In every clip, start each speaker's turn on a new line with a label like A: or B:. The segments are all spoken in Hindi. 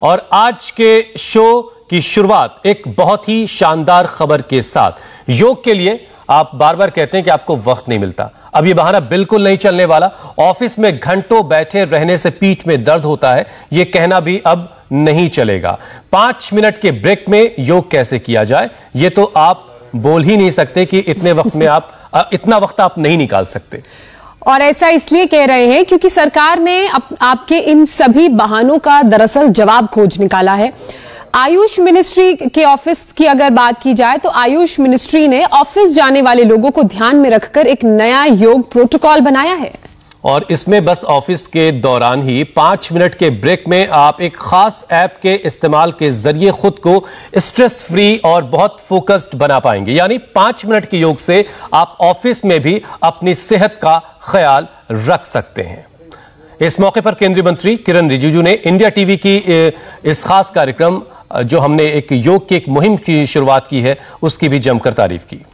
A: और आज के शो की शुरुआत एक बहुत ही शानदार खबर के साथ। योग के लिए आप बार बार कहते हैं कि आपको वक्त नहीं मिलता। अब ये बहाना बिल्कुल नहीं चलने वाला। ऑफिस में घंटों बैठे रहने से पीठ में दर्द होता है, ये कहना भी अब नहीं चलेगा। 5 मिनट के ब्रेक में योग कैसे किया जाए, ये तो आप बोल ही नहीं सकते कि इतने वक्त में इतना वक्त आप नहीं निकाल सकते।
B: और ऐसा इसलिए कह रहे हैं क्योंकि सरकार ने आपके इन सभी बहानों का दरअसल जवाब खोज निकाला है। आयुष मिनिस्ट्री के ऑफिस की अगर बात की जाए तो आयुष मिनिस्ट्री ने ऑफिस जाने वाले लोगों को ध्यान में रखकर एक नया योग प्रोटोकॉल बनाया है।
A: और इसमें बस ऑफिस के दौरान ही 5 मिनट के ब्रेक में आप एक खास ऐप के इस्तेमाल के जरिए खुद को स्ट्रेस फ्री और बहुत फोकस्ड बना पाएंगे। यानी 5 मिनट के योग से आप ऑफिस में भी अपनी सेहत का ख्याल रख सकते हैं। इस मौके पर केंद्रीय मंत्री किरण रिजिजू ने इंडिया टीवी की इस खास कार्यक्रम जो हमने एक योग की एक मुहिम की शुरुआत की है उसकी भी जमकर तारीफ की।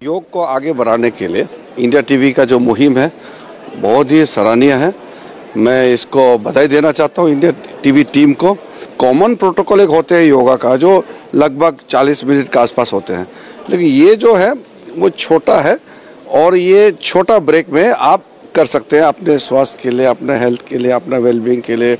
C: योग को आगे बढ़ाने के लिए इंडिया टीवी का जो मुहिम है बहुत ही सराहनीय है। मैं इसको बधाई देना चाहता हूँ इंडिया टीवी टीम को। कॉमन प्रोटोकॉल एक होते हैं योगा का जो लगभग 40 मिनट के आसपास होते हैं, लेकिन ये जो है वो छोटा है और ये छोटा ब्रेक में आप कर सकते हैं अपने स्वास्थ्य के लिए, अपने हेल्थ के लिए, अपना वेलबींग के लिए।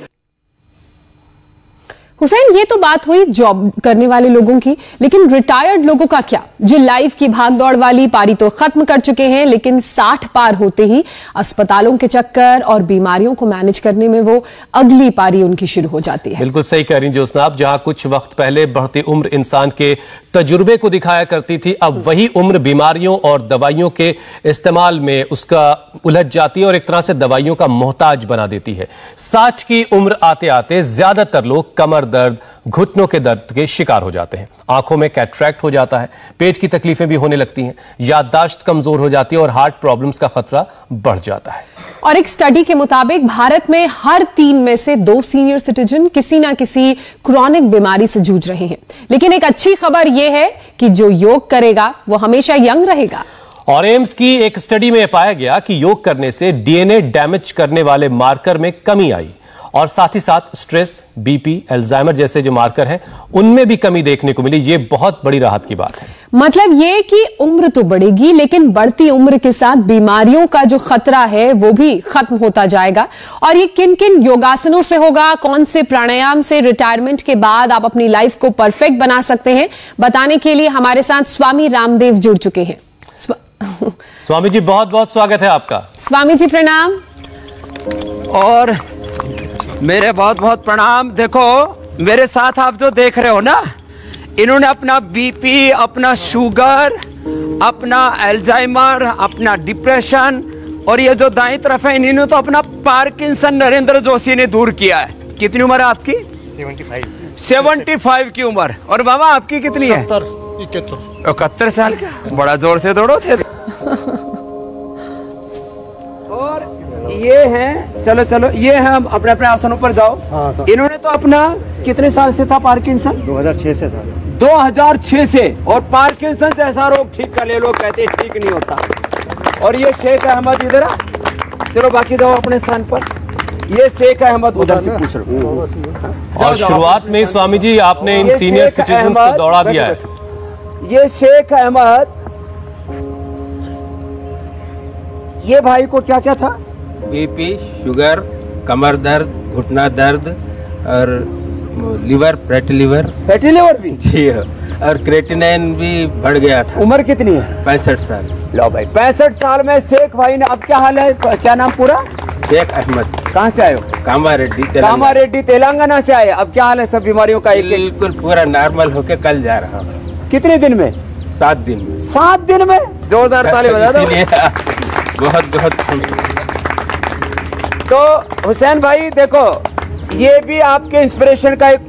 B: हुसैन, ये तो बात हुई जॉब करने वाले लोगों की, लेकिन रिटायर्ड लोगों का क्या, जो लाइफ की भागदौड़ वाली पारी तो खत्म कर चुके हैं लेकिन 60 पार होते ही अस्पतालों के चक्कर और बीमारियों को मैनेज करने में वो अगली पारी उनकी शुरू हो जाती है।
A: बिल्कुल सही कह रही ज्योत्सना, आप जहां कुछ वक्त पहले बढ़ती उम्र इंसान के तजुर्बे को दिखाया करती थी, अब वही उम्र बीमारियों और दवाइयों के इस्तेमाल में उसका उलझ जाती है और एक तरह से दवाइयों का मोहताज बना देती है। 60 की उम्र आते आते ज्यादातर लोग कमर दर्द, घुटनों के दर्द के शिकार हो जाते हैं। आंखों में कैटरैक्ट हो जाता है, पेट की तकलीफें भी होने लगती हैं, याददाश्त कमजोर हो जाती है और हार्ट प्रॉब्लम्स का खतरा बढ़ जाता है।
B: और एक स्टडी के मुताबिक भारत में हर 3 में से 2 सीनियर सिटीजन किसी ना किसी क्रॉनिक बीमारी से जूझ रहे हैं। लेकिन एक अच्छी खबर यह है कि जो योग करेगा वो हमेशा यंग रहेगा।
A: और एम्स की एक स्टडी में पाया गया कि योग करने से डीएनए डैमेज करने वाले मार्कर में कमी आई और साथ ही साथ स्ट्रेस, बीपी, अल्जाइमर जैसे जो मार्कर हैं उनमें भी कमी देखने को मिली। ये बहुत बड़ी राहत की बात है।
B: मतलब ये कि उम्र तो बढ़ेगी लेकिन बढ़ती उम्र के साथ बीमारियों का जो खतरा है वो भी खत्म होता जाएगा। और ये किन किन योगासनों से होगा, कौन से प्राणायाम से रिटायरमेंट के बाद आप अपनी लाइफ को परफेक्ट बना सकते हैं, बताने के लिए हमारे साथ स्वामी रामदेव जुड़ चुके हैं।
A: स्वामी जी, बहुत बहुत स्वागत है आपका।
B: स्वामी जी प्रणाम।
D: और मेरे बहुत बहुत प्रणाम। देखो मेरे साथ आप जो देख रहे हो ना, इन्होंने अपना बीपी, अपना शुगर, अपना अल्जाइमर, अपना डिप्रेशन और ये जो दाईं तरफ है इन्होंने तो अपना पार्किंसन नरेंद्र जोशी ने दूर किया है। कितनी उम्र है आपकी? 75 की उम्र। और बाबा आपकी कितनी है? 71 साल का। बड़ा जोर से दौड़ो थे। और ये हैं, चलो चलो, ये हैं, अपने अपने आसनों पर जाओ। इन्होंने तो अपना कितने साल से था पार्किंसन? 2006 से था। 2006 से। और पार्किंसन जैसा रोग ठीक कर ले, लोग कहते हैं ठीक नहीं होता। और ये शेख अहमद इधर, चलो बाकी जाओ अपने स्थान पर। ये शेख अहमद उधर से पूछ रहे हो।
A: और शुरुआत में स्वामी जी आपने इन सीनियर सिटीजन को दौड़ा दिया है।
D: ये शेख अहमद, ये भाई को क्या क्या था?
E: बीपी, शुगर, कमर दर्द, घुटना दर्द और लिवर, फैटी लिवर
D: भी
E: जी, और क्रेटिनिन भी बढ़ गया था।
D: उम्र कितनी है?
E: 65 साल।
D: लो भाई, 65 साल में शेख भाई ने, अब क्या हाल है? क्या नाम पूरा?
E: शेख अहमद।
D: कहाँ से आए हो? कामारेड्डी तेलंगाना से आए। अब क्या हाल है सब बीमारियों का?
E: बिल्कुल पूरा नॉर्मल होके कल जा रहा हूँ।
D: कितने दिन में?
E: 7 दिन में।
D: 7 दिन में? जोरदार ताली बजा दो।
E: बहुत बहुत।
D: तो हुसैन भाई देखो, ये भी आपके इंस्पिरेशन का एक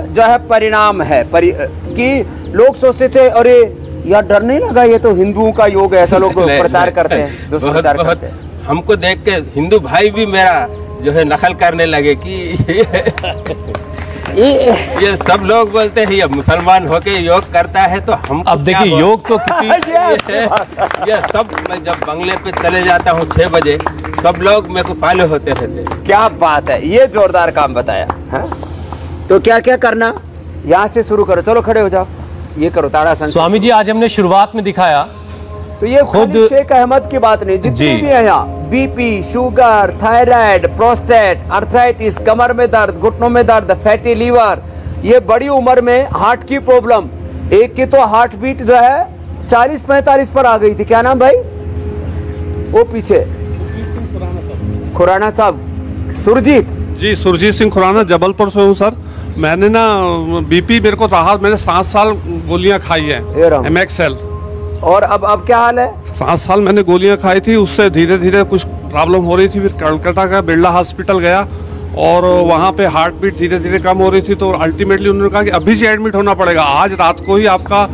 D: जो है परिणाम है कि लोग सोचते थे अरे यार डर नहीं लगा, ये तो हिंदुओं का योग है, ऐसा लोग प्रचार करते हैं, दुष्प्रचार करते हैं।
E: हमको देख के हिंदू भाई भी मेरा जो है नकल करने लगे कि ये सब लोग बोलते हैं ये मुसलमान होके योग करता है तो हम।
A: अब देखिए योग तो किसी
E: ये सब मैं जब बंगले पे चले जाता हूँ 6 बजे सब लोग मेरे को फॉलो होते रहते।
D: क्या बात है, ये जोरदार काम बताया है। तो क्या क्या करना, यहाँ से शुरू करो, चलो खड़े हो जाओ, ये करो ताड़ासन।
A: स्वामी जी आज हमने शुरुआत में दिखाया,
D: तो ये खुद शेख अहमद की बात नहीं, जितने भी है यहाँ, BP, sugar, thyroid, prostate, arthritis, कमर में दर्द, घुटनों में दर्द, फैटी लीवर, ये बड़ी उम्र में हार्ट की प्रॉब्लम, एक की तो हार्ट बीट जो है 40-45 पर आ गई थी। क्या नाम भाई वो पीछे? खुराना साहब, सुरजीत
F: जी, सुरजीत सिंह खुराना, जबलपुर से हूँ सर। मैंने ना बीपी मेरे को रहा, मैंने 7 साल गोलियां खाई है MXL।
D: और अब क्या हाल है?
F: 7 साल मैंने गोलियां खाई थी, उससे धीरे धीरे कुछ प्रॉब्लम हो रही थी। फिर कलकत्ता का बिरला हॉस्पिटल गया और वहाँ पे हार्ट बीट धीरे धीरे कम हो रही थी, तो अल्टीमेटली उन्होंने कहा कि अभी से एडमिट होना पड़ेगा, आज रात को ही आपका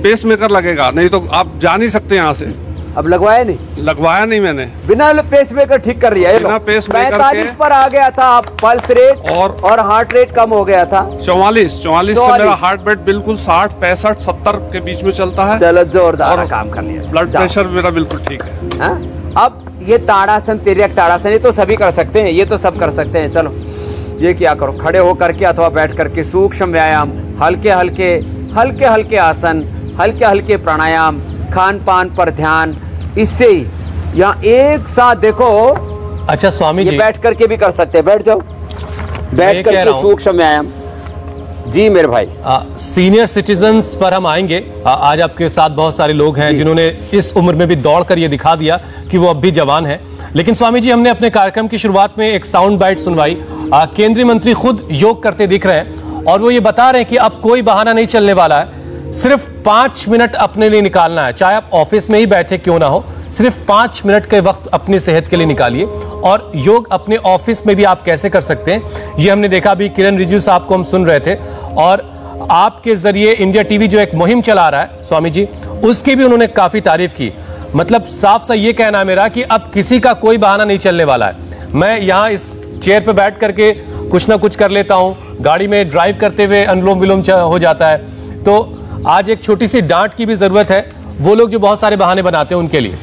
F: पेस मेकर लगेगा, नहीं तो आप जा नहीं सकते यहाँ से।
D: अब लगवाया नहीं?
F: लगवाया नहीं मैंने,
D: बिना पेस मेकर ठीक कर लिया।
F: बिना पेस मेकर
D: 45 पर आ गया था पल्स रेट और हार्ट रेट कम हो गया था
F: 44 से मेरा हार्ट बीट बिल्कुल 60, 65, 70 के बीच में चलता है।
D: चलो जोरदार काम कर लिया।
F: ब्लड प्रेशर मेरा बिल्कुल ठीक है।
D: अब ये ताड़ासन, तिर्यक ताड़ासन, ये तो सभी कर सकते हैं, ये तो सब कर सकते हैं। चलो ये क्या करो, खड़े हो करके अथवा बैठ करके सूक्ष्म व्यायाम, हल्के हल्के आसन, हल्के हल्के प्राणायाम, खान पान पर ध्यान, इससे ही यहाँ एक साथ देखो।
A: अच्छा स्वामी जी,
D: बैठ करके भी कर सकते हैं, बैठ जाओ, बैठ करके सूक्ष्म व्यायाम। जी मेरे भाई,
A: सीनियर सिटीजन्स पर हम आएंगे। आज आपके साथ बहुत सारे लोग हैं जिन्होंने इस उम्र में भी दौड़ कर ये दिखा दिया कि वो अब भी जवान है। लेकिन स्वामी जी, हमने अपने कार्यक्रम की शुरुआत में एक साउंड बाइट सुनवाई। केंद्रीय मंत्री खुद योग करते दिख रहे हैं और वो ये बता रहे हैं कि अब कोई बहाना नहीं चलने वाला है, सिर्फ 5 मिनट अपने लिए निकालना है, चाहे आप ऑफिस में ही बैठे क्यों ना हो, सिर्फ 5 मिनट के वक्त अपनी सेहत के लिए निकालिए। और योग अपने ऑफिस में भी आप कैसे कर सकते हैं, ये हमने देखा। भी किरण रिजिजू साहब को हम सुन रहे थे और आपके जरिए इंडिया टीवी जो एक मुहिम चला रहा है स्वामी जी, उसकी भी उन्होंने काफी तारीफ की। मतलब साफ सा ये कहना है मेरा कि अब किसी का कोई बहाना नहीं चलने वाला है। मैं यहाँ इस चेयर पे बैठ करके कुछ ना कुछ कर लेता हूँ, गाड़ी में ड्राइव करते हुए अनुलोम विलोम हो जाता है। तो आज एक छोटी सी डांट की भी जरूरत है वो लोग जो बहुत सारे बहाने बनाते हैं उनके लिए।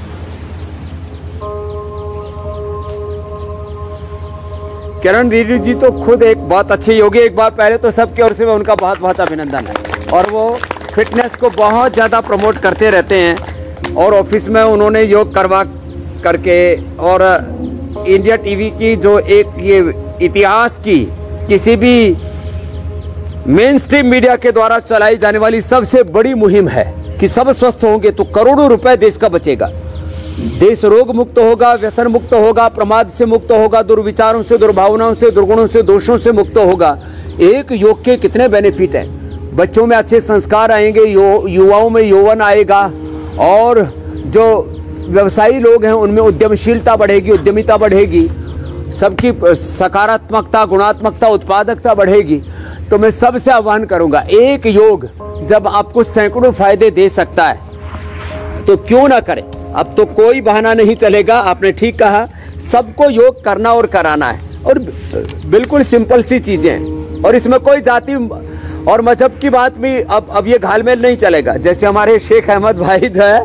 D: किरण रिजिजू जी तो खुद एक बहुत अच्छे योगी, एक बार पहले तो सबकी ओर से उनका बहुत बहुत अभिनंदन है। और वो फिटनेस को बहुत ज़्यादा प्रमोट करते रहते हैं और ऑफिस में उन्होंने योग करवा करके, और इंडिया टीवी की जो एक ये इतिहास की किसी भी मेन स्ट्रीम मीडिया के द्वारा चलाई जाने वाली सबसे बड़ी मुहिम है कि सब स्वस्थ होंगे तो करोड़ों रुपए देश का बचेगा, देश रोग मुक्त होगा, व्यसन मुक्त होगा, प्रमाद से मुक्त होगा, दुर्विचारों से, दुर्भावनाओं से, दुर्गुणों से, दोषों से मुक्त होगा। एक योग के कितने बेनिफिट हैं, बच्चों में अच्छे संस्कार आएंगे, युवाओं में यौवन आएगा, और जो व्यवसायी लोग हैं उनमें उद्यमशीलता बढ़ेगी, उद्यमिता बढ़ेगी, सबकी सकारात्मकता, गुणात्मकता, उत्पादकता बढ़ेगी। तो मैं सबसे आह्वान करूंगा, एक योग जब आपको सैकड़ों फायदे दे सकता है तो क्यों ना करें। अब तो कोई बहाना नहीं चलेगा, आपने ठीक कहा, सबको योग करना और कराना है, और बिल्कुल सिंपल सी चीजें हैं, और इसमें कोई जाति और मजहब की बात भी अब ये घालमेल नहीं चलेगा। जैसे हमारे शेख अहमद भाई जो है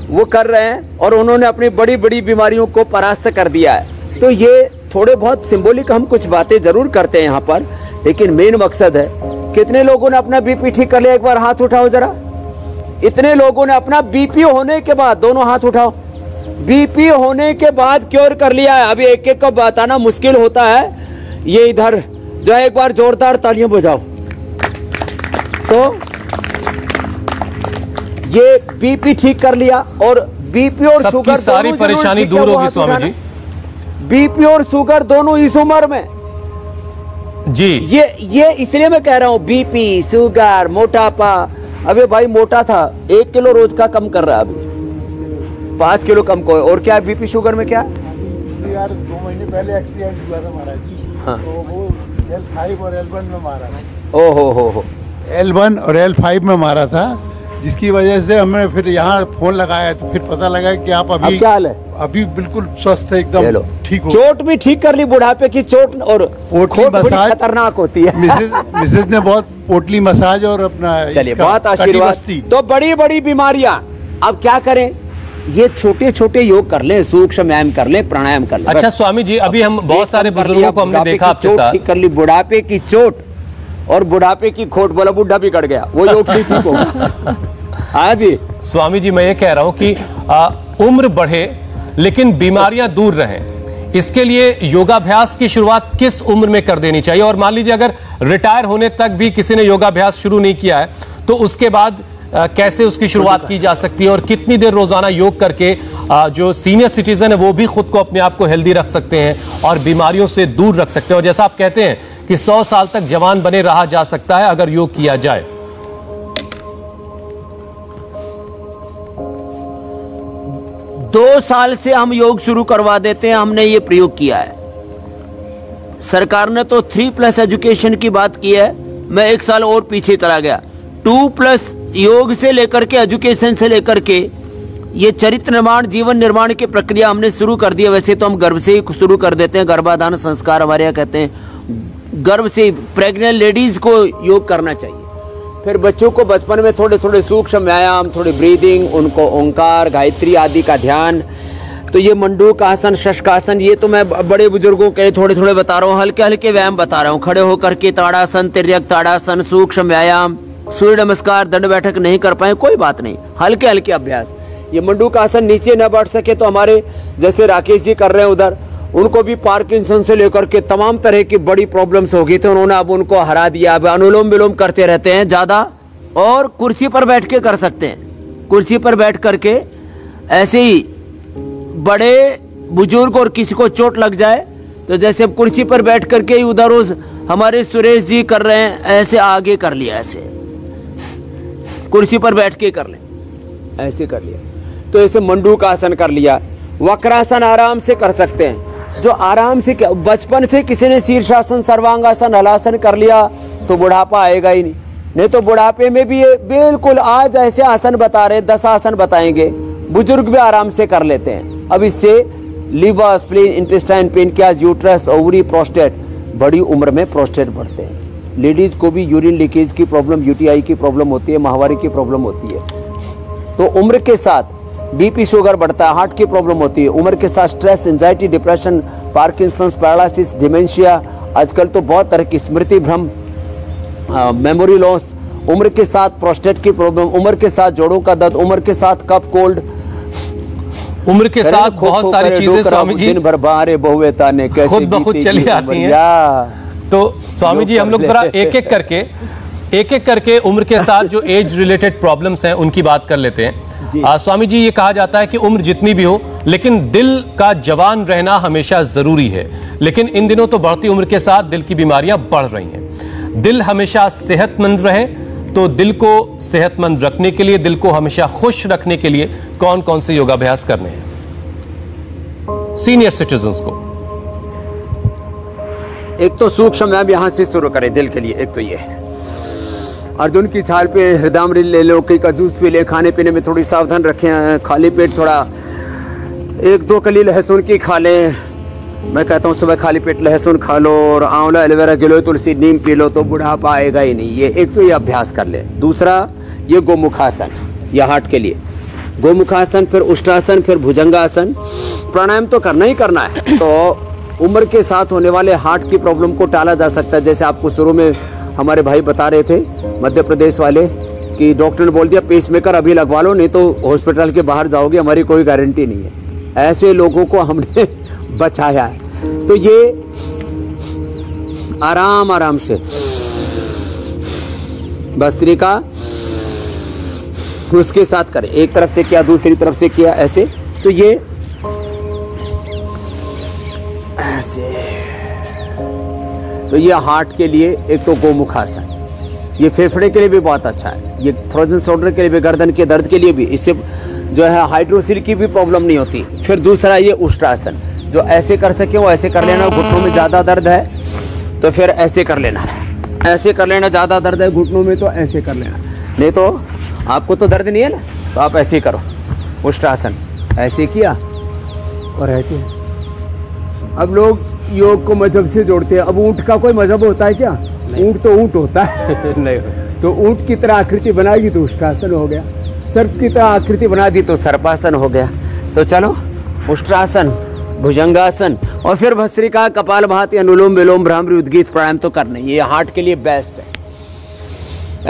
D: वो कर रहे हैं और उन्होंने अपनी बड़ी बड़ी बीमारियों को परास्त कर दिया है। तो ये थोड़े बहुत सिंबॉलिक हम कुछ बातें जरूर करते हैं यहाँ पर, लेकिन मेन मकसद है, कितने लोगों ने अपना बीपी ठीक कर लिया, एक बार हाथ उठाओ जरा। इतने लोगों ने अपना बीपी होने के बाद, दोनों हाथ उठाओ, बीपी होने के बाद क्योर कर लिया है। अभी एक एक को बताना मुश्किल होता है, ये इधर जो है एक बार जोरदार तालियां बजाओ। तो ये बीपी ठीक कर लिया, और बीपी और शुगर
A: सारी परेशानी दूर होगी स्वामी जी।
D: बीपी और शुगर दोनों इस उम्र में
A: जी,
D: ये इसलिए मैं कह रहा हूं, बीपी, शुगर, मोटापा। अबे भाई मोटा था, 1 किलो रोज का कम कर रहा है, अभी 5 किलो कम को। और क्या बीपी शुगर में क्या
G: यार, 2 महीने पहले एक्सीडेंट हुआ था महाराज जी। हाँ। तो वो L5 और L1 में मारा।
D: हो
G: L1 और L5 में मारा था, जिसकी वजह से हमने फिर यहाँ फोन लगाया, तो फिर पता लगा कि आप अभी
D: क्या हाल है?
G: अभी बिल्कुल स्वस्थ है, एकदम ठीक हो।
D: चोट भी ठीक कर ली, बुढ़ापे की चोट, और
G: पोटली मसाज
D: खतरनाक होती है।
G: मिसेज ने बहुत पोटली मसाज और अपना,
D: चलिए बहुत आशीर्वाद। तो बड़ी बड़ी बीमारियां, अब क्या करें, ये छोटे छोटे योग कर लें, सूक्ष्म व्यायाम कर लें, प्राणायाम कर लें।
A: अच्छा स्वामी जी, अभी हम बहुत सारे बुजुर्गों को हमने देखा आपके साथ,
D: ठीक कर ली, बुढ़ापे की चोट और बुढ़ापे की खोट, बोला बुढ़ा भी कट गया, वो योग से ठीक होगा। हाँ जी
A: स्वामी जी, मैं ये कह रहा हूं कि उम्र बढ़े लेकिन बीमारियां दूर रहें, इसके लिए योगाभ्यास की शुरुआत किस उम्र में कर देनी चाहिए? और मान लीजिए अगर रिटायर होने तक भी किसी ने योगाभ्यास शुरू नहीं किया है तो उसके बाद कैसे उसकी शुरुआत की जा सकती है, और कितनी देर रोजाना योग करके जो सीनियर सिटीजन है वो भी खुद को, अपने आप को हेल्दी रख सकते हैं और बीमारियों से दूर रख सकते हैं? और जैसा आप कहते हैं कि 100 साल तक जवान बने रहा जा सकता है अगर योग किया जाए।
H: 2 साल से हम योग शुरू करवा देते हैं, हमने ये प्रयोग किया है। सरकार ने तो 3+ एजुकेशन की बात की है, मैं 1 साल और पीछे चला गया। 2+ योग से लेकर के, एजुकेशन से लेकर के, ये चरित्र निर्माण, जीवन निर्माण की प्रक्रिया हमने शुरू कर दी है। वैसे तो हम गर्भ से ही शुरू कर देते हैं, गर्भाधान संस्कार हमारे यहाँ कहते हैं, गर्भ से प्रेग्नेंट लेडीज को योग करना चाहिए। फिर बच्चों को बचपन में थोड़े थोड़े सूक्ष्म व्यायाम, थोड़ी ब्रीदिंग, उनको ओंकार, गायत्री आदि का ध्यान, तो ये मंडूक आसन, शशकासन, ये तो मैं बड़े बुजुर्गों के थोड़े थोड़े बता रहा हूँ, हल्के हल्के व्यायाम बता रहा हूँ। खड़े होकर के ताड़ासन, तिर्यक ताड़ासन, सूक्ष्म व्यायाम, सूर्य नमस्कार, दंड बैठक नहीं कर पाए कोई बात नहीं, हल्के हल्के अभ्यास। ये मंडूक आसन नीचे न बैठ सके तो हमारे जैसे राकेश जी कर रहे हैं उधर, उनको भी पार्किंसन से लेकर के तमाम तरह की बड़ी प्रॉब्लम्स हो गई थी, उन्होंने अब उनको हरा दिया। अब अनुलोम विलोम करते रहते हैं ज़्यादा, और कुर्सी पर बैठ के कर सकते हैं। कुर्सी पर बैठ करके ऐसे ही बड़े बुजुर्ग और किसी को चोट लग जाए तो जैसे अब कुर्सी पर बैठ करके ही उधर उस हमारे सुरेश जी कर रहे हैं, ऐसे आगे कर लिया, ऐसे कुर्सी पर बैठ के कर लें, ऐसे कर लिया। तो ऐसे मंडूक आसन कर लिया, वक्रासन आराम से कर सकते हैं, जो आराम से, बचपन से किसी ने शीर्षासन, सर्वांगासन, हलासन कर लिया तो बुढ़ापा आएगा ही नहीं। नहीं तो बुढ़ापे में भी ये बिल्कुल आज ऐसे आसन बता रहे, 10 आसन बताएंगे, बुजुर्ग भी आराम से कर लेते हैं। अब इससे liver, spleen, intestine, pancreas, uterus, ovary, prostate, बड़ी उम्र में प्रोस्टेट बढ़ते हैं। लेडीज को भी यूरिन लीकेज की प्रॉब्लम, यूटीआई की प्रॉब्लम होती है, माहवारी की प्रॉब्लम होती है। तो उम्र के साथ बीपी, शुगर बढ़ता है, हार्ट की प्रॉब्लम होती है। उम्र के साथ stress, anxiety, depression, Parkinson's, paralysis, dementia, आजकल तो बहुत तरह की स्मृति भ्रम, मेमोरी लॉस, उम्र के साथ प्रोस्टेट की प्रॉब्लम, उम्र के साथ जोड़ों का दर्द, उम्र के साथ कफ कोल्ड,
A: उम्र के साथ बहुत सारी चीजें स्वामी जी
D: दिन भर बाहरे बहुए ताने कैसे
A: खुद ब खुद चली आती हैं। तो स्वामी जी हम लोग जरा एक एक करके उम्र के साथ जो एज रिलेटेड प्रॉब्लम्स हैं उनकी बात कर लेते हैं। स्वामी जी, ये कहा जाता है कि उम्र जितनी भी हो लेकिन दिल का जवान रहना हमेशा जरूरी है, लेकिन इन दिनों तो बढ़ती उम्र के साथ दिल की बीमारियां बढ़ रही हैं। दिल हमेशा सेहतमंद रहे तो दिल को सेहतमंद रखने के लिए, दिल को हमेशा खुश रखने के लिए कौन कौन से योगाभ्यास करने हैं सीनियर सिटीजन्स को?
D: एक तो सूक्ष्म व्यायाम यहाँ से शुरू करें दिल के लिए। एक तो ये अर्जुन की छाल पे हृदयामृत ले लो, कई का जूस पी ले, खाने पीने में थोड़ी सावधान रखें, खाली पेट थोड़ा 1-2 कली लहसुन की खा लें। मैं कहता हूँ सुबह खाली पेट लहसुन खा लो और आंवला, एलोवेरा, गिलोय, तुलसी, नीम पी लो तो बुढ़ापा आएगा ही नहीं। ये एक तो ये अभ्यास कर ले। दूसरा ये गोमुखासन, यह हार्ट के लिए गोमुखासन, फिर उष्टासन, फिर भुजंगासन। प्राणायाम तो करना ही करना है। तो उम्र के साथ होने वाले हार्ट की प्रॉब्लम को टाला जा सकता है। जैसे आपको शुरू में हमारे भाई बता रहे थे मध्य प्रदेश वाले कि डॉक्टर ने बोल दिया पेसमेकर अभी लगवा लो, नहीं तो हॉस्पिटल के बाहर जाओगे, हमारी कोई गारंटी नहीं है। ऐसे लोगों को हमने बचाया है। तो ये आराम आराम से भस्त्रिका उसके साथ करें, एक तरफ से किया दूसरी तरफ से किया ऐसे। तो ये ऐसे, तो ये हार्ट के लिए एक तो गोमुखासन, ये फेफड़े के लिए भी बहुत अच्छा है, ये फ्रोजन शोल्डर के लिए भी, गर्दन के दर्द के लिए भी, इससे जो है हाइड्रोसिल की भी प्रॉब्लम नहीं होती। फिर दूसरा ये उष्ट्रासन, जो ऐसे कर सके वो ऐसे कर लेना। घुटनों में ज़्यादा दर्द है तो फिर ऐसे कर लेना, ऐसे कर लेना। ज़्यादा दर्द है घुटनों में तो ऐसे कर लेना, नहीं तो आपको तो दर्द नहीं है ना, तो आप ऐसे करो उष्ट्रासन। ऐसे किया और ऐसे। अब लोग योग को मजहब से जोड़ते हैं। अब ऊँट का कोई मजहब होता है क्या? ऊँट तो ऊँट होता है नहीं। तो ऊँट की तरह आकृति बनाएगी तो उष्ट्रासन हो गया। सर्प की तरह आकृति बना दी तो सर्पासन हो गया। तो चलो उष्ट्रासन, भुजंगासन और फिर भस्त्रिका, कपालभाति, अनुलोम विलोम, भ्रामरी, उद्गीत प्राणायाम तो करना ही। ये हार्ट के लिए बेस्ट है,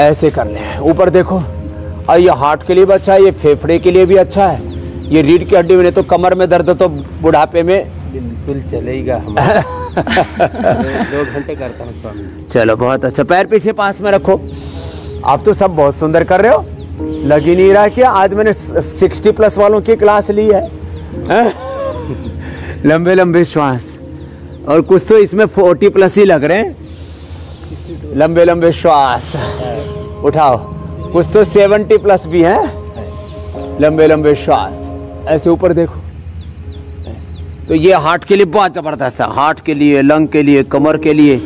D: ऐसे करने हैं। ऊपर देखो, और ये हार्ट के लिए भी अच्छा है, ये फेफड़े के लिए भी अच्छा है, ये रीढ़ की हड्डी में, तो कमर में दर्द तो बुढ़ापे में
E: बिल्कुल चलेगा। 2 घंटे करता हूँ स्वामी।
D: चलो बहुत अच्छा। पैर पीछे पास में रखो। आप तो सब बहुत सुंदर कर रहे हो, लग ही नहीं रहा कि आज मैंने 60+ वालों की क्लास ली है। लंबे लंबे श्वास, और कुछ तो इसमें 40+ ही लग रहे हैं। लंबे लंबे श्वास उठाओ, कुछ तो 70+ भी हैं। लंबे लंबे श्वास, ऐसे ऊपर देखो ऐसे। तो ये हार्ट के लिए बहुत जबरदस्त है, हार्ट के लिए, लंग के लिए, कमर के लिए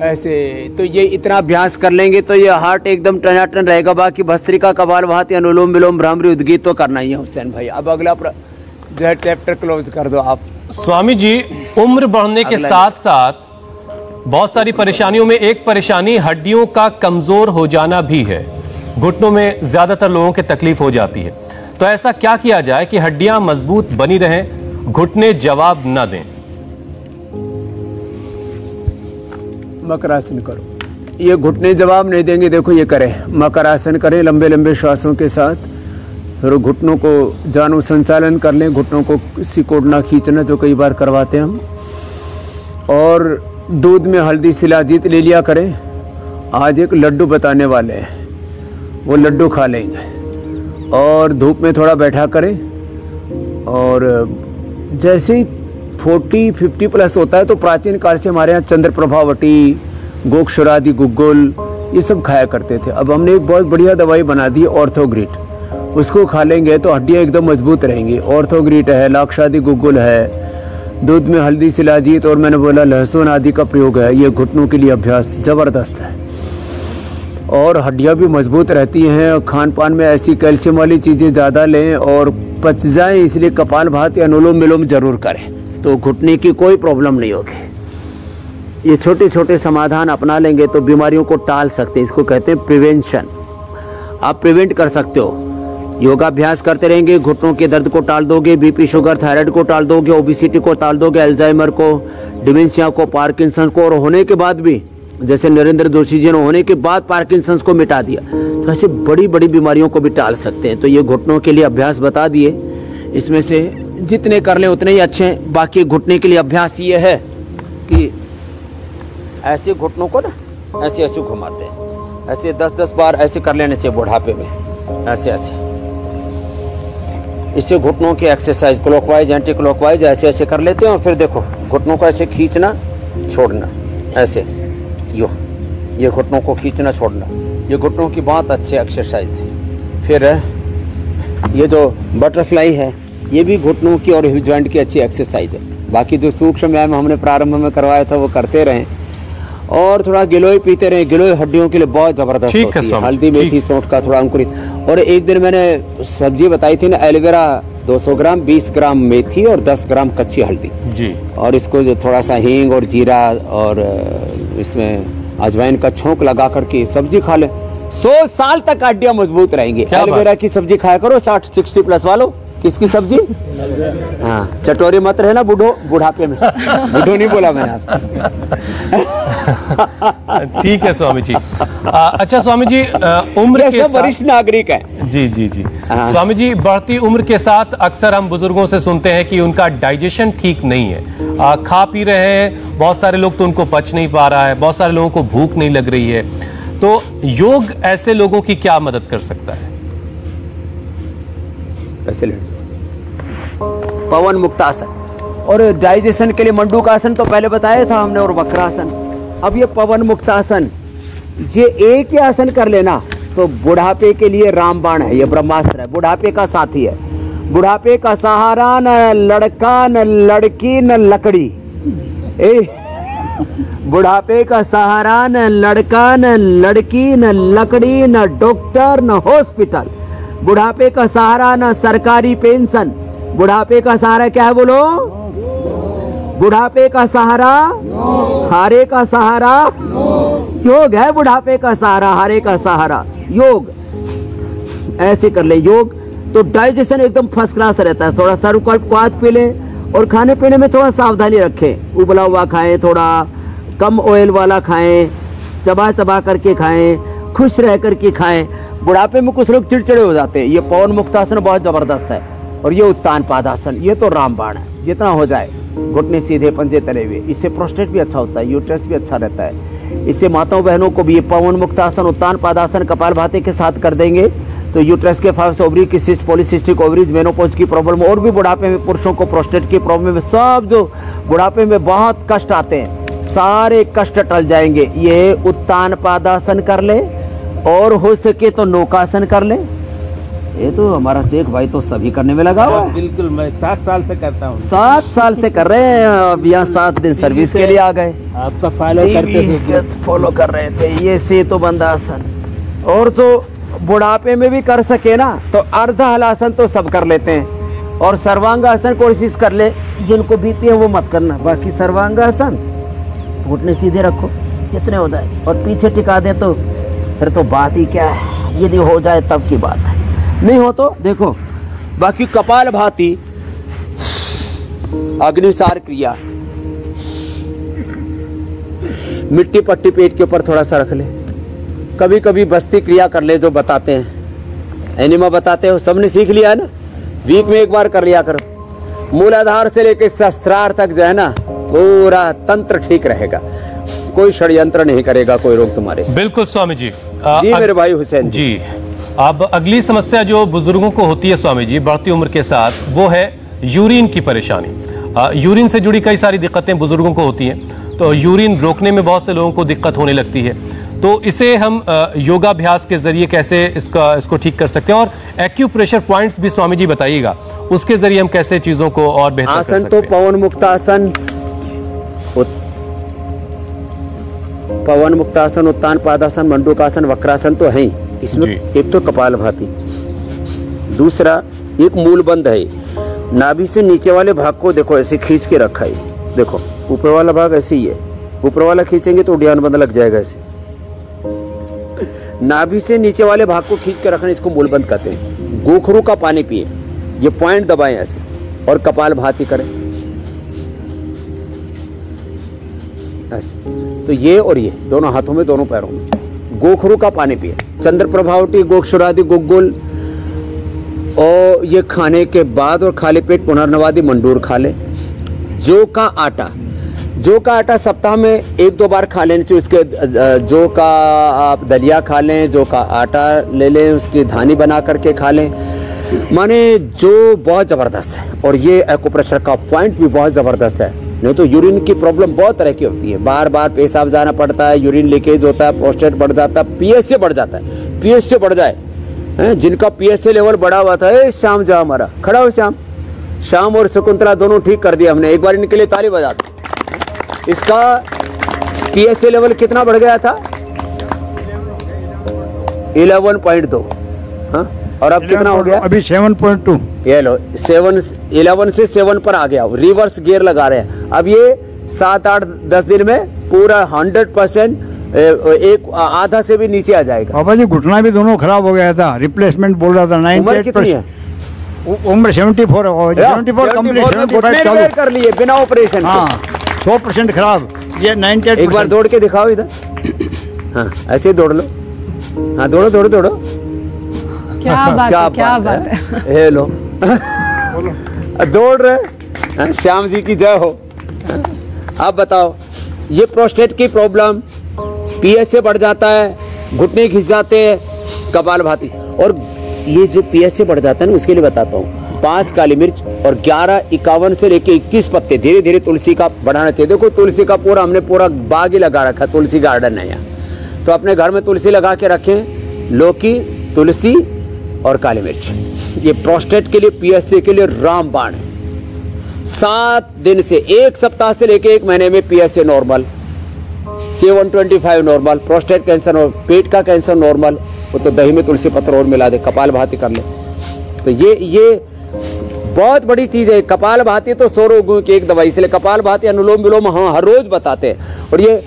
D: ऐसे। तो ये इतना अभ्यास कर लेंगे तो ये हार्ट एकदम टनाटन रहेगा। बाकी भस्त्रिका, कपालभाति, अनुलोम विलोम, भ्रामरी, उद्गीत तो करना ही है हुसैन भाई। अब अगला जो है चैप्टर क्लोज कर दो आप।
A: स्वामी जी, उम्र बढ़ने के साथ साथ बहुत सारी परेशानियों में एक परेशानी हड्डियों का कमजोर हो जाना भी है। घुटनों में ज्यादातर लोगों के तकलीफ हो जाती है, तो ऐसा क्या किया जाए कि हड्डियां मजबूत बनी रहें, घुटने जवाब न दें?
D: मकरासन करो। ये घुटने जवाब नहीं देंगे, देखो ये करें, मकरासन करें लंबे लंबे श्वासों के साथ। फिर घुटनों को जानू संचालन कर लें, घुटनों को सिकोड़ना खींचना जो कई बार करवाते हैं हम। और दूध में हल्दी शिलाजीत ले लिया करें। आज एक लड्डू बताने वाले हैं, वो लड्डू खा लेंगे। और धूप में थोड़ा बैठा करें। और जैसे ही 40-50+ होता है तो प्राचीन काल से हमारे यहाँ चंद्र प्रभावटी, गोक्षरादि, गुग्गुल ये सब खाया करते थे। अब हमने एक बहुत बढ़िया दवाई बना दी ऑर्थोग्रिट, उसको खा लेंगे तो हड्डियाँ एकदम मजबूत रहेंगी। ऑर्थोग्रिट है, लाक्षादि गुग्गुल है, दूध में हल्दी शिलाजीत और मैंने बोला लहसुन आदि का प्रयोग है। ये घुटनों के लिए अभ्यास ज़बरदस्त है और हड्डियाँ भी मजबूत रहती हैं। खान पान में ऐसी कैल्शियम वाली चीज़ें ज़्यादा लें और पच जाएं, इसलिए कपालभाति, अनुलोम विलोम जरूर करें तो घुटने की कोई प्रॉब्लम नहीं होगी। ये छोटे छोटे समाधान अपना लेंगे तो बीमारियों को टाल सकते हैं। इसको कहते हैं प्रिवेंशन। आप प्रिवेंट कर सकते हो। योगाभ्यास करते रहेंगे, घुटनों के दर्द को टाल दोगे, बीपी, शुगर, थायराइड को टाल दोगे, ओबेसिटी को टाल दोगे, अल्जाइमर को, डिमेंशिया को, पार्किंसन को, और होने के बाद भी जैसे नरेंद्र जोशी जी ने होने के बाद पार्किंसंस को मिटा दिया, तो ऐसे बड़ी बड़ी बीमारियों को भी टाल सकते हैं। तो ये घुटनों के लिए अभ्यास बता दिए, इसमें से जितने कर लें उतने ही अच्छे हैं। बाकी घुटने के लिए अभ्यास ये है कि ऐसे घुटनों को ना ऐसे ऐसे घुमाते हैं, ऐसे 10-10 बार ऐसे कर लेने चाहिए बुढ़ापे में, ऐसे ऐसे। इससे घुटनों की एक्सरसाइज क्लॉकवाइज, एंटी क्लॉकवाइज ऐसे ऐसे कर लेते हैं। और फिर देखो घुटनों को ऐसे खींचना छोड़ना, ऐसे ये घुटनों को खींचना छोड़ना, ये घुटनों की बहुत अच्छी एक्सरसाइज है। फिर ये जो बटरफ्लाई है ये भी घुटनों की और हिप जॉइंट की अच्छी एक्सरसाइज है। बाकी जो सूक्ष्म व्यायाम हमने प्रारंभ में करवाया था वो करते रहें और थोड़ा गिलोय पीते रहें। गिलोय हड्डियों के लिए बहुत जबरदस्त होती है। हल्दी, मेथी, सौंठ का थोड़ा अंकुरित। और एक दिन मैंने सब्जी बताई थी ना, एलोवेरा 200 ग्राम, 20 ग्राम मेथी और 10 ग्राम कच्ची हल्दी जी। और इसको जो थोड़ा सा हींग और जीरा और इसमें अजवाइन का छोंक लगा करके सब्जी खा ले, 100 साल तक हड्डियां मजबूत रहेंगी। एलोवेरा की सब्जी खाया करो 60-60+ वालों। किसकी सब्जी? हाँ, चटोरी मत रहना बुढ़ापे में। बुढ़ो नहीं बोला मैंने आपको।
A: ठीक है स्वामी जी। अच्छा स्वामी जी, उम्र के
D: वरिष्ठ नागरिक है।
A: जी जी जी। स्वामी जी, बढ़ती उम्र के साथ अक्सर हम बुजुर्गों से सुनते हैं कि उनका डाइजेशन ठीक नहीं है। खा पी रहे हैं, बहुत सारे लोग तो उनको पच नहीं पा रहा है, बहुत सारे लोगों को भूख नहीं लग रही है। तो योग ऐसे लोगों की क्या मदद कर सकता है?
D: ऐसे लेट पवन मुक्तासन। और डाइजेशन के लिए मंडूकासन तो पहले बताया था हमने, और वक्रासन। अब ये पवन मुक्तासन, ये एक ही आसन कर लेना तो बुढ़ापे के लिए रामबाण है। ये ब्रह्मास्त्र है, बुढ़ापे का साथी है। बुढ़ापे का सहारा न लड़का न लड़की न लकड़ी। बुढ़ापे का सहारा न लड़का न लड़की न लकड़ी न डॉक्टर न हॉस्पिटल। बुढ़ापे का सहारा न सरकारी पेंशन। बुढ़ापे का सहारा क्या है बोलो? बुढ़ापे का सहारा, हारे का सहारा योग है। बुढ़ापे का सहारा, हारे का सहारा योग।
H: ऐसे कर ले योग, तो डाइजेशन एकदम फर्स्ट क्लास रहता है। थोड़ा सरुकात पी ले और खाने पीने में थोड़ा सावधानी रखें, उबला हुआ खाएं, थोड़ा कम ऑयल वाला खाएं, चबा चबा करके खाएं, खुश रह करके खाएं। बुढ़ापे में कुछ लोग चिड़चिड़े हो जाते हैं। ये पवन मुक्तासन बहुत जबरदस्त है, और ये उत्तान पादासन, ये तो रामबाण है, जितना हो जाए। घुटने सीधे, पंजे तले हुए, इससे प्रोस्टेट भी अच्छा होता है, यूट्रस भी अच्छा रहता है। इससे माताओं बहनों को भी ये पवन मुक्तासन, उत्तान पादासन कपालभाति के साथ कर देंगे तो यूट्रस के फाइब्स, ओवरी की सिस्ट, पॉलीसिस्टिक ओवरीज, मेनोपॉज की प्रॉब्लम, और भी बुढ़ापे में पुरुषों को प्रोस्टेट की प्रॉब्लम में, सब जो बुढ़ापे में बहुत कष्ट आते हैं, सारे कष्ट टल जाएंगे। ये उत्तान पादासन कर ले, और हो सके तो नौकासन कर ले। ये तो हमारा शेख भाई तो सभी करने में लगा हुआ है।
E: बिल्कुल, मैं 7 साल से करता हूँ।
H: 7 साल से कर रहे हैं। अब यहाँ 7 दिन सर्विस के लिए आ गए,
E: आपका फॉलो
H: कर रहे थे। ये सेतु बंधासन, और तो बुढ़ापे में भी कर सके ना तो अर्ध हलासन तो सब कर लेते हैं, और सर्वांगासन कोशिश कर ले। जिनको बीपी है वो मत करना, बाकी सर्वांगासन घुटने सीधे रखो जितने हो जाए, और पीछे टिका दे तो फिर तो बात ही क्या है। यदि हो जाए तब की बात है, नहीं हो तो देखो। बाकी कपालभाति, अग्निसार क्रिया, मिट्टी पट्टी पेट के ऊपर थोड़ा सा रख ले। कभी कभी बस्ती क्रिया कर ले, जो बताते हैं, एनिमा बताते हो, सबने सीख लिया है ना। वीक में एक बार कर लिया करो। मूलाधार से लेकर सहस्रार तक जो है ना, पूरा तंत्र ठीक रहेगा, कोई षड्यंत्र नहीं करेगा कोई रोग तुम्हारे से।
A: बिल्कुल स्वामी जी।
H: जी मेरे भाई हुसैन
A: जी। अब अगली समस्या जो बुजुर्गों को होती है स्वामी जी बढ़ती उम्र के साथ, वो है यूरिन की परेशानी। यूरिन से जुड़ी कई सारी दिक्कतें बुजुर्गों को होती हैं, तो यूरिन रोकने में बहुत से लोगों को दिक्कत होने लगती है। तो इसे हम योगाभ्यास के जरिए कैसे इसको ठीक कर सकते हैं, और एक्यूप्रेशर पॉइंट्स भी स्वामी जी बताइएगा, उसके जरिए हम कैसे चीजों को और बेहतर कर सकते हैं।
H: आसन तो पवन मुक्तासन, पवन मुक्तासन, उत्तान पादासन, मंडूकासन, वक्रासन तो है ही। इसमें एक तो कपालभाति, दूसरा एक मूलबंध है। नाभि से नीचे वाले भाग को देखो ऐसे खींच के रखा है, देखो ऊपर वाला भाग ऐसे ही है, ऊपर वाला खींचेंगे तो उड्यान बंद लग जाएगा ऐसे। नाभि से नीचे वाले भाग को खींच के रखना, इसको मूलबंध कहते हैं। गोखरू का पानी पिए, ये पॉइंट दबाएं ऐसे, और कपालभाति करें ऐसे। तो ये और ये दोनों हाथों में, दोनों पैरों में गोखरू का पानी पिए। चंद्र प्रभावटी, गोक्षुरादि, गुग्गुल, और ये खाने के बाद और खाली पेट पुनर्नवादी मंडूर खा ले। जौ का आटा सप्ताह में 1-2 बार खा लेना चाहिए। उसके जौ का आप दलिया खा लें, जौ का आटा ले लें, उसकी धानी बना करके खा लें। माने जो बहुत ज़बरदस्त है, और ये एक्यूप्रेशर का पॉइंट भी बहुत ज़बरदस्त है। नहीं तो यूरिन की प्रॉब्लम बहुत तरह की होती है, बार बार पेशाब जाना पड़ता है, यूरिन लीकेज होता है, प्रोस्टेट बढ़ जाता है, पीएसए बढ़ जाता है। पीएसए बढ़ जाए, जिनका पीएसए लेवल बढ़ा हुआ था, श्याम जा हमारा खड़ा हो, श्याम और शकुंतला दोनों ठीक कर दिया हमने। एक बार इनके लिए ताली बजा दो। इसका पीएसए लेवल कितना बढ़ गया था? 11.2। हाँ, और अब कितना हो गया?
G: अभी 7.2।
H: ये लो 11 से 7 पर आ गया, रिवर्स गियर लगा रहे हैं। अब ये 7-8-10 दिन में पूरा 100% एक आधा से भी नीचे आ जाएगा।
G: बाबा जी घुटना भी दोनों खराब हो गया था, रिप्लेसमेंट बोल रहा था।
H: 98 कितनी है?
G: उम्र 74
H: 74 कर लिए बिना ऑपरेशन।
G: हाँ, 100% खराब। ये 98।
H: एक बार दौड़ के दिखाओ इधर। हाँ, ऐसे दौड़ लो। हाँ, दौड़ो। क्या बात है। हे लो दौड़ रहे, श्याम जी की जय हो। अब बताओ, ये प्रोस्टेट की प्रॉब्लम, पीएसए बढ़ जाता है, घुटने खिंच जाते हैं, कपालभाति। और ये जो पीएसए बढ़ जाता है ना, उसके लिए बताता हूँ। 5 काली मिर्च और 11-51 से लेके 21 पत्ते, धीरे धीरे तुलसी का बढ़ाना चाहिए। देखो तुलसी का हमने पूरा बाग ही लगा रखा, तुलसी गार्डन है यहाँ। तो अपने घर में तुलसी लगा के रखें, लौकी, तुलसी और काली मिर्च। ये प्रोस्टेट के लिए, पीएसए के लिए रामबाण है। 7 दिन से, 1 सप्ताह से लेके 1 महीने में PSA normal, C125 normal, prostate cancer और पेट का कैंसर नॉर्मल। वो तो दही में तुलसी पत्र और मिला दे, कपालभाति कर ले। तो ये बहुत बड़ी चीज है। कपालभाति तो 100 रोगों की एक दवाई, इसलिए कपालभाति, अनुलोम विलोम हाँ हर रोज बताते हैं। और ये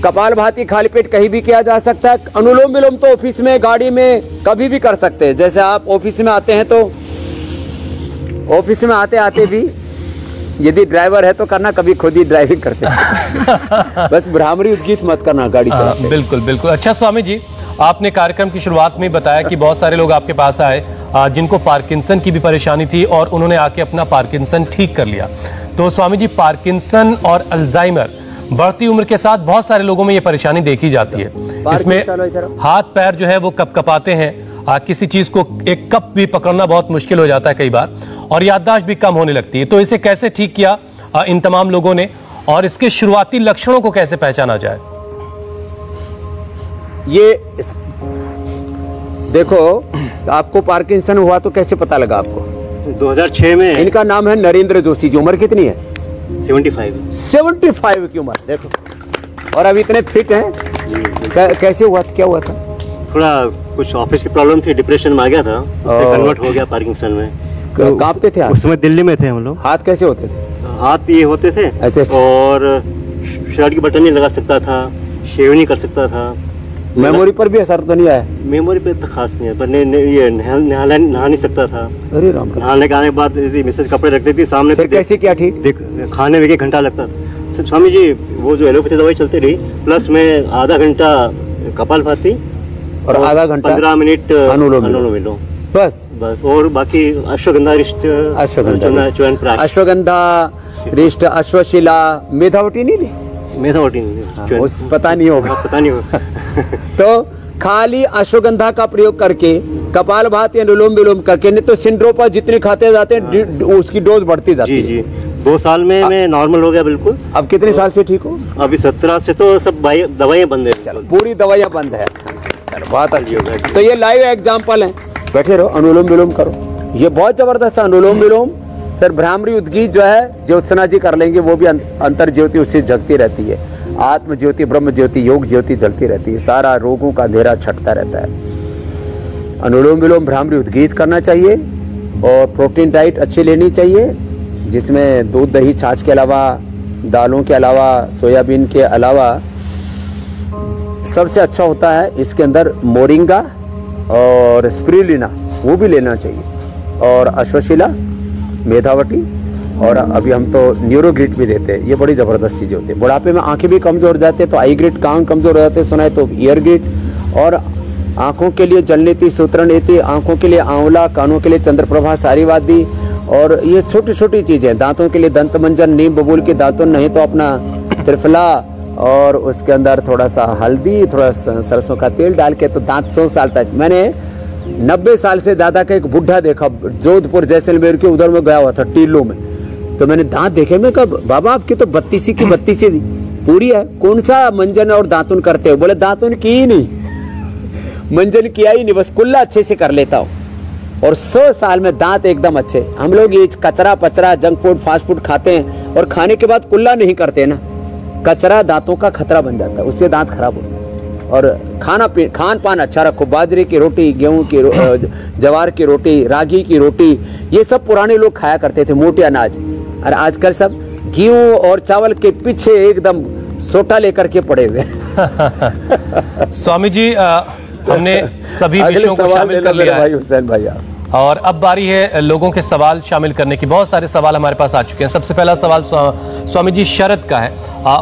D: कपालभाति खाली पेट कहीं भी किया जा सकता है। अनुलोम विलोम तो ऑफिस में, गाड़ी में कभी भी कर सकते हैं। जैसे आप ऑफिस में आते हैं तो ऑफिस में आते आते भी यदि ड्राइवर है तो करना, कभी खुद ही ड्राइविंग करते हैं। बस भ्रामरी उद्गीत मत करना गाड़ी चलाते।
A: बिल्कुल बिल्कुल। अच्छा स्वामी जी, आपने कार्यक्रम की शुरुआत में बताया कि बहुत सारे लोग आपके पास आए जिनको पार्किंसन की भी परेशानी थी और उन्होंने आके अपना पार्किंसन ठीक कर लिया। तो स्वामी जी, पार्किंसन और अल्जाइमर बढ़ती उम्र के साथ बहुत सारे लोगों में ये परेशानी देखी जाती है। इसमें हाथ पैर जो है वो कपकपाते हैं, किसी चीज को एक कप भी पकड़ना बहुत मुश्किल हो जाता है कई बार, और याददाश्त भी कम होने लगती है। तो इसे कैसे ठीक किया इन तमाम लोगों ने, और इसके शुरुआती लक्षणों को कैसे पहचाना जाए?
D: ये देखो, आपको पार्किंसन हुआ तो कैसे पता लगा आपको?
I: 2006 में।
D: इनका नाम है नरेंद्र जोशी जी। उम्र कितनी है? 75 की उम्र। देखो, और अब इतने फिट हैं। कैसे हुआ, क्या हुआ था?
I: थोड़ा कुछ ऑफिस की प्रॉब्लम थी, डिप्रेशन में आ गया था, उससे कन्वर्ट हो गया पार्किंसन में।
D: कांपते थे
I: उस समय? दिल्ली में थे हम लोग।
D: हाथ कैसे होते थे?
I: हाथ ये होते थे
D: ऐसे,
I: और शर्ट की बटन नहीं लगा सकता था, शेव नहीं कर सकता था।
D: मेमोरी पर भी असर तो नहीं आया?
I: मेमोरी पे तो खास नहीं है, पर ये नहा नहीं सकता था।
D: अरे राम।
I: नहाने के आने के बाद मिसेज कपड़े रख देती सामने,
D: फिर कैसे क्या ठीक?
I: खाने में 1 घंटा लगता था। स्वामी जी, वो जो एलोपैथी दवाई चलती रही, प्लस में आधा घंटा कपालभाति
D: और आधा घंटा
I: 15 मिनट अनुलोम विलोम,
D: बस।
I: और बाकी अश्वगंधा रिष्ट,
D: अश्वगंधा रिष्ट, अश्वशिला, मेधावटी नहीं ली?
I: मेधावटी
D: उस पता नहीं होगा,
I: पता नहीं होगा।
D: तो खाली अश्वगंधा का प्रयोग करके, कपालभाति, अनुलोम विलोम करके, नहीं तो सिंड्रोपा जितने खाते जाते हैं उसकी डोज बढ़ती जाती है।
I: जी। 2 साल में मैं नॉर्मल हो गया बिल्कुल।
D: अब कितने साल से ठीक हो?
I: अभी 17 से तो सब दवाइयाँ बंद है।
D: पूरी दवाइयाँ बंद है। बात अच्छी है। तो ये लाइव एग्जाम्पल है। बैठे रहो, अनुलोम विलोम करो, ये बहुत जबरदस्त है अनुलोम विलोम। फिर भ्रामरी उद्गीत जो है ज्योत्सना जी कर लेंगे, वो भी अंतर ज्योति उससे जगती रहती है। आत्म ज्योति, ब्रह्म ज्योति, योग ज्योति जलती रहती है। सारा रोगों का अंधेरा छटता रहता है। अनुलोम विलोम भ्रामरी उद्गीत करना चाहिए, और प्रोटीन डाइट अच्छी लेनी चाहिए, जिसमें दूध, दही, छाछ के अलावा, दालों के अलावा, सोयाबीन के अलावा सबसे अच्छा होता है इसके अंदर मोरिंगा और स्पिरुलिना, वो भी लेना चाहिए, और अश्वशिला, मेधावटी, और अभी हम तो न्यूरोग्रिड भी देते हैं। ये बड़ी ज़बरदस्त चीज़ें होती है। बुढ़ापे में आंखें भी कमज़ोर हो जाते हैं तो आई ग्रिड, कान कमज़ोर हो जाते हैं सुना है तो ईयर ग्रिड, और आँखों के लिए जलनीति, सूत्रनीति, आँखों के लिए आंवला, कानों के लिए चंद्रप्रभा, सारीवादी, और ये छोटी छोटी चीज़ें। दांतों के लिए दंत मंजन, नीम बबूल के दातुन, नहीं तो अपना त्रिफला, और उसके अंदर थोड़ा सा हल्दी, थोड़ा सरसों का तेल डाल के, तो दांत 100 साल तक। मैंने 90 साल से ज़्यादा का एक बुढ़ा देखा, जोधपुर जैसलमेर के उधर में गया हुआ था, टीलों में। तो मैंने दांत देखे, मैं कहा बाबा आपकी तो 32 की 32 पूरी है, कौन सा मंजन और दातुन करते हो? बोले दातुन की ही नहीं, मंजन किया ही नहीं, बस कुल्ला अच्छे से कर लेता हूँ। और 100 साल में दांत एकदम अच्छे। हम लोग ये कचरा पचरा, जंक फूड, फास्ट फूड खाते हैं, और खाने के बाद कुल्ला नहीं करते ना, कचरा दांतों का खतरा बन जाता है, उससे दांत खराब होते हैं। और खान पान अच्छा रखो, बाजरे की रोटी, गेहूं की जवार की रोटी, रागी की रोटी, ये सब पुराने लोग खाया करते थे, मोटे अनाज। और आजकल सब गेहूं और चावल के पीछे एकदम सोटा लेकर के पड़े हुए।
A: स्वामी जी, हमने सभी विषयों को शामिल कर लिया है
D: हुसैन भैया,
A: और अब बारी है लोगों के सवाल शामिल करने की। बहुत सारे सवाल हमारे पास आ चुके हैं। सबसे पहला सवाल स्वामी जी शरद का है।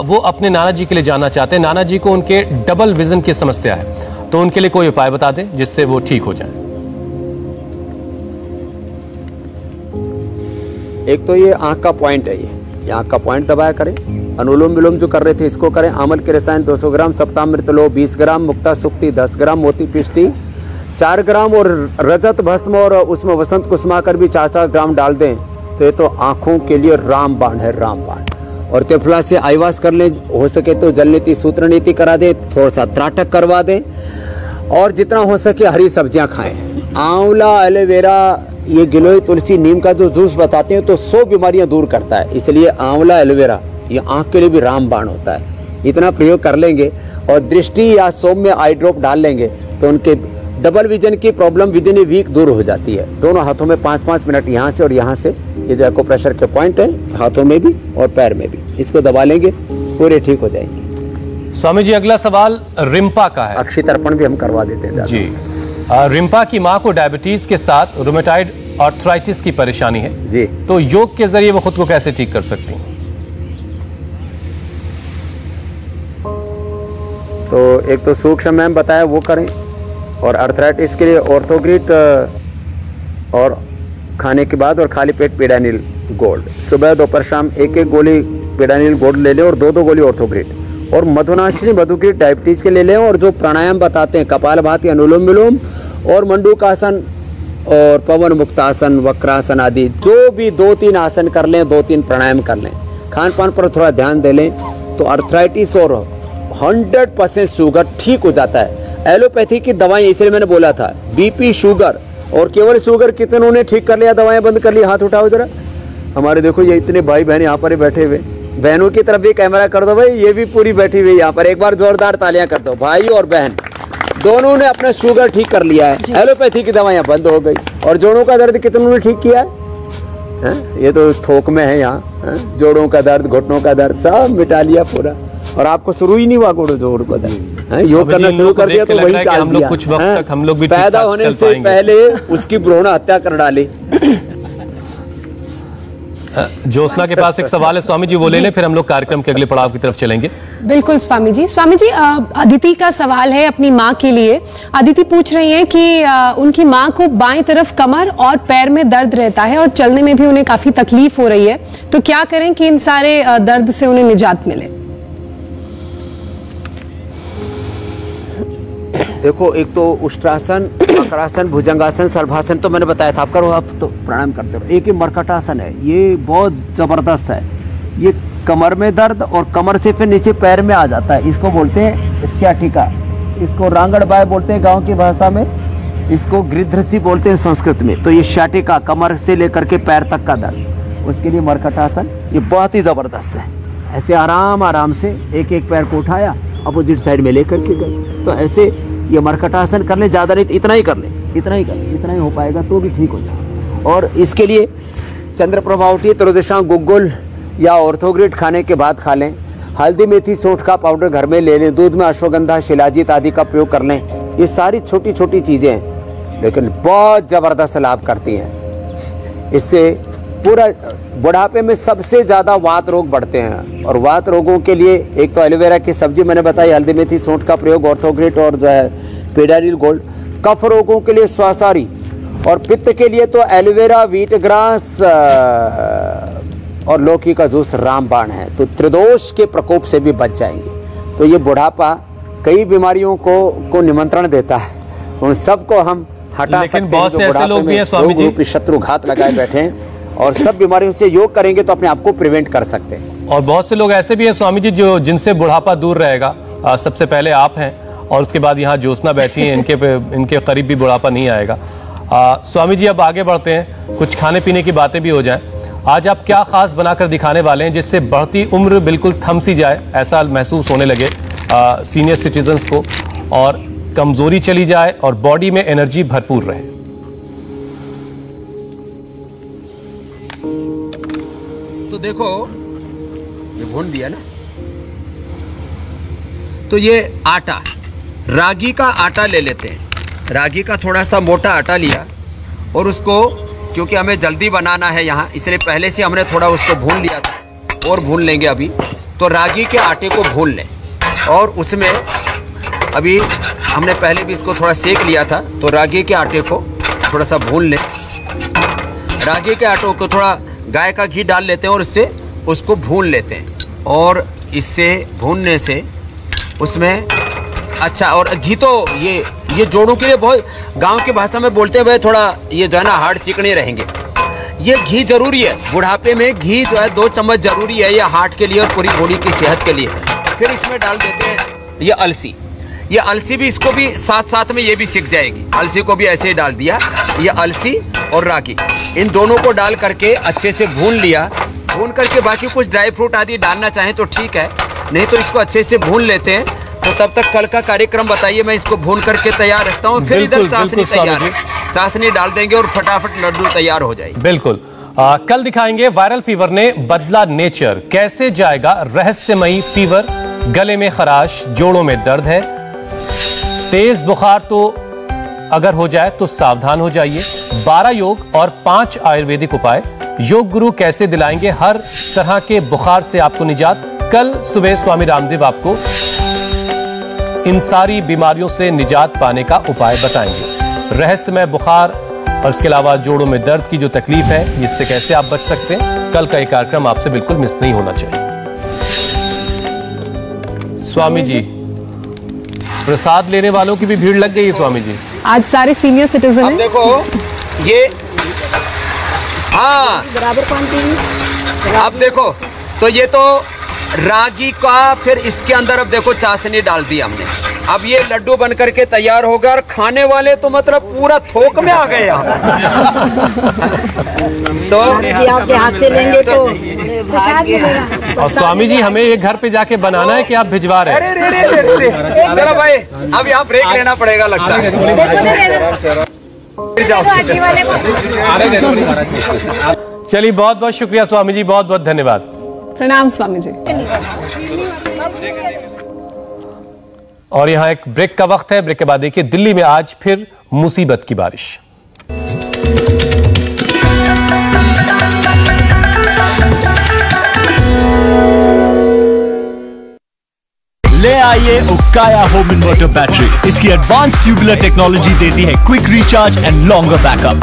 A: वो अपने नाना जी के लिए जानना चाहते हैं। नाना जी को उनके डबल विजन की समस्या है, तो उनके लिए कोई उपाय बता दें जिससे वो ठीक हो जाए।
D: एक तो ये आंख का पॉइंट है, ये आंख का पॉइंट दबाया करें। अनुलोम विलोम जो कर रहे थे इसको करें। आमल के रसायन 200 ग्राम, सप्तामृत लो 20 ग्राम, मुक्ता सुक्ति 10 ग्राम, मोती पिष्टी 4 ग्राम, और रजत भस्म और उसमें वसंत कुसुमाकर भी 4-4 ग्राम डाल दें, तो ये तो आंखों के लिए रामबाण है, रामबाण। और त्रिफला से आईवास कर लें, हो सके तो जलनीति, सूत्रनीति करा दें, थोड़ा सा त्राटक करवा दें, और जितना हो सके हरी सब्जियां खाएं। आंवला, एलोवेरा, ये गिलोय, तुलसी, नीम का जो जूस बताते हैं तो 100 बीमारियां दूर करता है। इसलिए आंवला, एलोवेरा ये आंख के लिए भी रामबाण होता है। इतना प्रयोग कर लेंगे, और दृष्टि या सोम में आई ड्रॉप डाल लेंगे, तो उनके डबल विजन की problem within a week दूर हो जाती है। दोनों हाथों में 5-5 मिनट यहाँ से और यहाँ से, ये जो एक्यूप्रेशर के पॉइंट है हाथों में भी और पैर में भी, इसको दबा लेंगे, पूरे ठीक हो जाएंगे।
A: स्वामी जी अगला सवाल रिम्पा का है।
D: अक्षय तर्पण भी हम करवा देते हैं
A: जी। रिम्पा की मां को डायबिटीज के साथ रूमेटाइड आर्थराइटिस की परेशानी है
D: जी,
A: तो योग के जरिए वो खुद को कैसे ठीक कर सकती हैं?
D: तो एक तो सूक्ष्म मैम बताया वो करें, और आर्थराइटिस के लिए ऑर्थोग्रिड और खाने के बाद और खाली पेट पेडानिल गोल्ड, सुबह दोपहर शाम एक एक गोली पेडानिल गोल्ड ले लें और दो दो गोली ऑर्थोग्रिड, और मधुनाशिनी मधुग्रिड डायबिटीज के ले लें, और जो प्राणायाम बताते हैं कपालभाति, अनुलोम विलोम और मंडूकासन और पवन मुक्तासन, वक्रासन आदि जो भी 2-3 आसन कर लें, 2-3 प्राणायाम कर लें, खान पान पर थोड़ा ध्यान दे लें, तो आर्थराइटिस और 100% शुगर ठीक हो जाता है। एलोपैथी की दवाएं, इसलिए मैंने बोला था बीपी, शुगर और केवल शुगर कितनों ने ठीक कर लिया, दवाएं बंद कर ली, हाथ उठाओ जरा। हमारे देखो ये इतने भाई बहन यहाँ पर बैठे हुए, बहनों की तरफ भी कैमरा कर दो भाई, ये भी पूरी बैठी हुई यहाँ पर, एक बार जोरदार तालियां कर दो। भाई और बहन दोनों ने अपना शुगर ठीक कर लिया है, एलोपैथी की दवाएं बंद हो गई, और जोड़ों का दर्द कितनों ने ठीक किया है? ये तो थोक में है यहाँ, जोड़ों का दर्द, घुटनों का दर्द सब मिटा लिया पूरा, और आपको शुरू ही नहीं हुआ जोड़ का दर्द। योग करना शुरू कर दिया तो वही टाल दिया।
A: कुछ वक्त तक हम लोग भी
D: पैदा होने से पहले उसकी भ्रूण हत्या कर डाली।
A: ज्योत्सना के पास एक सवाल है स्वामी जी, वो ले लें, फिर हम लोग कार्यक्रम के अगले पड़ाव की तरफ चलेंगे।
B: बिल्कुल स्वामी जी। स्वामी जी, अदिति का सवाल है अपनी माँ के लिए। अदिति पूछ रही हैं कि उनकी माँ को बाएं तरफ कमर और पैर में दर्द रहता है और चलने में भी उन्हें काफी तकलीफ हो रही है, तो क्या करें कि इन सारे दर्द से उन्हें निजात मिले?
D: देखो, एक तो उष्ट्रासन, वक्रासन, भुजंगासन, सर्वासन तो मैंने बताया था, आप करो, आप तो प्राणायाम करते हो। एक ही मर्कटासन है, ये बहुत जबरदस्त है। ये कमर में दर्द और कमर से फिर नीचे पैर में आ जाता है, इसको बोलते हैं सियाटिका, इसको रांगड़ बाय बोलते हैं गांव की भाषा में, इसको गिरधृषि बोलते हैं संस्कृत में। तो ये सियाटिका, कमर से लेकर के पैर तक का दर्द, उसके लिए मर्कटासन ये बहुत ही जबरदस्त है। ऐसे आराम आराम से एक एक पैर को उठाया, अपोजिट साइड में लेकर के गए, तो ऐसे ये मर्कटासन कर ले, ज़्यादा नहीं, इतना ही कर ले, इतना ही कर ले, इतना ही हो पाएगा तो भी ठीक हो जाए। और इसके लिए चंद्रप्रभा उठी, त्रोदशा गुग्गुल या ऑर्थोग्रिड खाने के बाद खा लें, हल्दी मेथी सौंठ का पाउडर घर में ले लें, दूध में अश्वगंधा, शिलाजीत आदि का प्रयोग कर लें। ये सारी छोटी छोटी चीज़ें हैं, लेकिन बहुत ज़बरदस्त लाभ करती हैं। इससे पूरा बुढ़ापे में सबसे ज़्यादा वात रोग बढ़ते हैं, और वात रोगों के लिए एक तो एलोवेरा की सब्जी मैंने बताई, हल्दी मेथी सौंठ का प्रयोग, ऑर्थोग्रिड और जो है पेडानिल गोल्ड। कफ रोगों के लिए स्वासारी, और पित्त के लिए तो एलोवेरा, व्हीट ग्रास और लौकी का जूस रामबाण है, तो त्रिदोष के प्रकोप से भी बच जाएंगे। तो ये बुढ़ापा कई बीमारियों को निमंत्रण देता है, उन सबको हम हटा सकते हैं।
A: बहुत से ऐसे लोग भी हैं स्वामी जी,
D: शत्रु घात लगाए बैठे हैं, और सब बीमारियों से योग करेंगे तो अपने आप को प्रिवेंट कर सकते हैं।
A: और बहुत से लोग ऐसे भी हैं स्वामी जी जो जिनसे बुढ़ापा दूर रहेगा। सबसे पहले आप हैं, और उसके बाद यहाँ ज्योत्सना बैठी है, इनके करीब भी बुढ़ापा नहीं आएगा। स्वामी जी अब आगे बढ़ते हैं, कुछ खाने पीने की बातें भी हो जाएं। आज आप क्या खास बनाकर दिखाने वाले हैं जिससे बढ़ती उम्र बिल्कुल थम सी जाए, ऐसा महसूस होने लगे सीनियर सिटीजन्स को, और कमजोरी चली जाए और बॉडी में एनर्जी भरपूर रहे?
H: तो देखो, ये भून दिया ना, तो ये आटा, रागी का आटा ले लेते हैं। रागी का थोड़ा सा मोटा आटा लिया, और उसको, क्योंकि हमें जल्दी बनाना है यहाँ, इसलिए पहले से हमने थोड़ा उसको भून लिया था, और भून लेंगे अभी। तो रागी के आटे को भून लें, और उसमें अभी हमने पहले भी इसको थोड़ा सेक लिया था, तो रागी के आटे को थोड़ा सा भून लें। रागी के आटे को थोड़ा गाय का घी डाल लेते हैं, और इससे उसको भून लेते हैं, और इससे भूनने से उसमें अच्छा, और घी तो ये जोड़ों के लिए बहुत, गांव की भाषा में बोलते हैं भाई थोड़ा ये जो है ना हार्ड चिकने रहेंगे। ये घी जरूरी है, बुढ़ापे में घी जो है 2 चम्मच जरूरी है, ये हार्ट के लिए और पूरी बॉडी की सेहत के लिए। फिर इसमें डाल देते हैं ये अलसी, ये अलसी भी, इसको भी साथ साथ में ये भी सीख जाएगी, अलसी को भी ऐसे ही डाल दिया। ये अलसी और रागी, इन दोनों को डाल करके अच्छे से भून लिया। भून करके बाकी कुछ ड्राई फ्रूट आदि डालना चाहें तो ठीक है, नहीं तो इसको अच्छे से भून लेते हैं। तो तब तक कल का कार्यक्रम बताइए, मैं इसको भून करके तैयार रखता हूँ। फिर इधर चाशनी तैयार है, चाशनी डाल देंगे और फटाफट लड्डू तैयार हो जाएगी।
A: बिल्कुल। कल दिखाएंगे वायरल फीवर ने बदला नेचर, कैसे जाएगा रहस्यमयी फीवर, गले में खराश, जोड़ों में दर्द है, तेज बुखार तो अगर हो जाए तो सावधान हो जाइए। 12 योग और 5 आयुर्वेदिक उपाय। योग गुरु कैसे दिलाएंगे हर तरह के बुखार से आपको निजात। कल सुबह स्वामी रामदेव आपको इन सारी बीमारियों से निजात पाने का उपाय बताएंगे। रहस्यमय बुखार और इसके अलावा जोड़ों में दर्द की जो तकलीफ है, इससे कैसे आप बच सकते हैं, कल का ये कार्यक्रम आपसे बिल्कुल मिस नहीं होना चाहिए। स्वामी जी, प्रसाद लेने वालों की भी भीड़ लग गई है स्वामी जी।
B: आज सारे सीनियर सिटीजन हैं।
D: देखो ये, हाँ
J: बराबर क्वांटिटी।
D: अब देखो तो ये तो रागी का, फिर इसके अंदर अब देखो चाशनी डाल दी हमने। अब ये लड्डू बन करके तैयार होगा और खाने वाले तो मतलब पूरा थोक में आ गए यहाँ। तो
J: आपके हाथ से लेंगे तो
A: और स्वामी जी हमें ये घर पे जाके बनाना है कि आप भिजवा रहे हैं?
D: चलो भाई, अब यहाँ ब्रेक लेना पड़ेगा लगता है।
A: चलिए, बहुत बहुत शुक्रिया स्वामी जी, बहुत बहुत धन्यवाद।
B: प्रणाम स्वामी जी।
A: और यहाँ एक ब्रेक का वक्त है। ब्रेक के बाद देखिए, दिल्ली में आज फिर मुसीबत की बारिश।
K: ले आइए उकाया होम इन्वर्टर बैटरी। इसकी एडवांस ट्यूबुलर टेक्नोलॉजी देती है quick recharge and longer backup.